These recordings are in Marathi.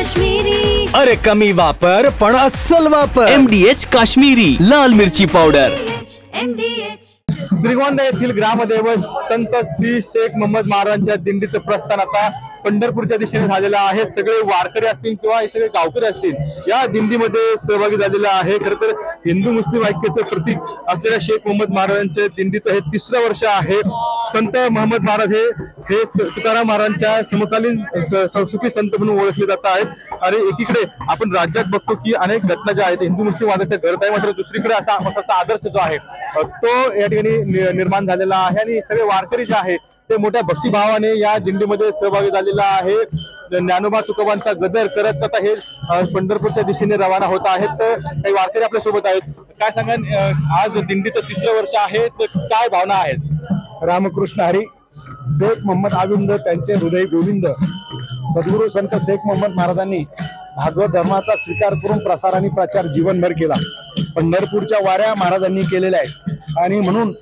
काश्मीरी। अरे कमी वापर पण अस्सल वापर। MDH काश्मीरी लाल मिरची पावडर। MDH श्रीगोंदा येथील ग्रामदैवत संत श्री शेख मोहम्मद महाराजांच्या दिंडीचं प्रस्थान आता पंढरपूरच्या दिशेने झालेलं आहे। सगळे वारकरी असतील किंवा हे सगळे गावकरी असतील या दिंडीमध्ये सहभागी झालेला आहे। खरं तर हिंदू मुस्लिम ऐक्याचं प्रतीक असलेल्या शेख मोहम्मद महाराजांच्या दिंडीचं हे 3रं वर्ष आहे। संत मोहम्मद महाराज हे तुकाराम महाराजांच्या समकालीन सुफी संत म्हणून ओळखले जात आहेत। आणि एकीकडे आपण राज्यात बघतो की अनेक घटना ज्या आहेत हिंदू मुस्लिम वादाच्या घडत आहे, मात्र दुसरीकडे असा आदर्श जो आहे तो या ठिकाणी निर्माण झालेला आहे। आणि सगळे वारकरी जे आहे ते मोठ्या भक्तिभावाने या दिंडीमध्ये सहभागी झालेला आहे। ज्ञानोबा तुकोबांचा गजर करत आता हे पंढरपूरच्या दिशेने रवाना होत आहेत। तर काही वारकरी आपल्या सोबत आहेत, काय सांगा आज दिंडीचं 3रं वर्ष आहे तर काय भावना आहेत? रामकृष्ण हरी। शेख मोहम्मद आविंद त्यांचे हृदय गोविंद सद्गुरू संत शेख मोहम्मद महाराजांनी भागवत धर्माचा स्वीकार करून प्रसार आणि प्रचार जीवनभर केला। पंढरपूरच्या वाऱ्या महाराजांनी केलेल्या आहेत आणि म्हणून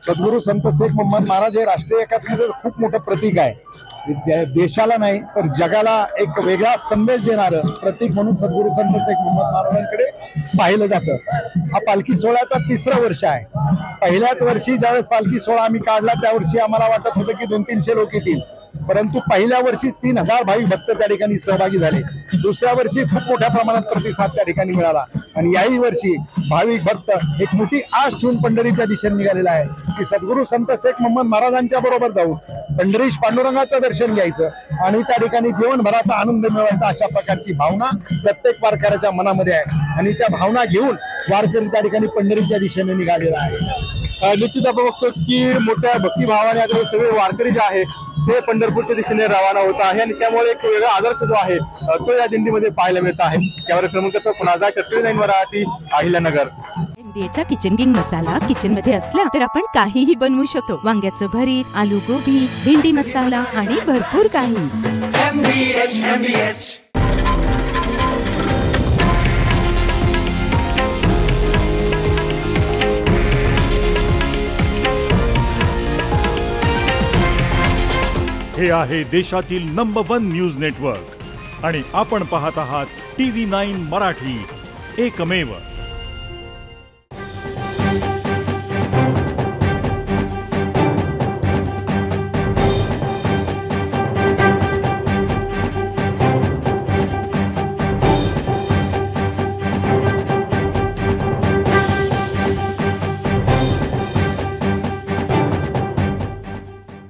सद्गुरू संत शेख मोहम्मद महाराज हे राष्ट्रीय एकात्मतेचं खूप मोठं प्रतीक आहे। देशाला नाही तर जगाला एक वेगळा संदेश देणारं प्रतीक म्हणून सद्गुरू संत शेख मोहम्मद महाराजांकडे पाहिलं जातं। हा पालखी सोहळ्याचा 3रं वर्ष आहे। पहिल्याच वर्षी ज्यावेळेस पालखी सोहळा आम्ही काढला त्या वर्षी आम्हाला वाटत होतं की 200-300 लोक येतील, परंतु पहिल्या वर्षी 3000 भाविक भक्त त्या ठिकाणी सहभागी झाले। दुसऱ्या वर्षी खूप मोठ्या प्रमाणात प्रतिसाद त्या ठिकाणी मिळाला आणि याही वर्षी भाविक भक्त एक मोठी आश ठेवून पंढरीच्या दिशेने निघालेला आहे की सद्गुरू संत शेख मोहम्मद महाराजांच्या बरोबर जाऊन पंढरीश पांडुरंगाचं दर्शन घ्यायचं आणि त्या ठिकाणी जीवनभराचा आनंद मिळवायचा, अशा प्रकारची भावना प्रत्येक वारकऱ्याच्या मनामध्ये आहे आणि त्या भावना घेऊन वारकरी त्या ठिकाणी पंढरीच्या दिशेने निघालेला आहे। निश्चित आपण बघतो की मोठ्या भक्तिभावाने आता सगळे वारकरी जे आहे ते पंढरपूरच्या दिशेने रवाना होत आहे आणि त्यामुळे एक वेगळा आदर्श जो आहे तो या दिंडीमध्ये पाहायला मिळत आहे। त्यावर क्रमांक पुन्हा कत्तरी मराठी अहिल्यानगर। MDHचा किचन किंग मसाला किचन मध्ये असला तर आपण काहीही बनवू शकतो। वांग्याचं भरीत, आलू गोबी, भेंडी मसाला आणि भरपूर काही। MDH हे आहे देशातील नंबर 1 न्यूज नेटवर्क आणि आपण पाहत आहात TV9 मराठी, एकमेव।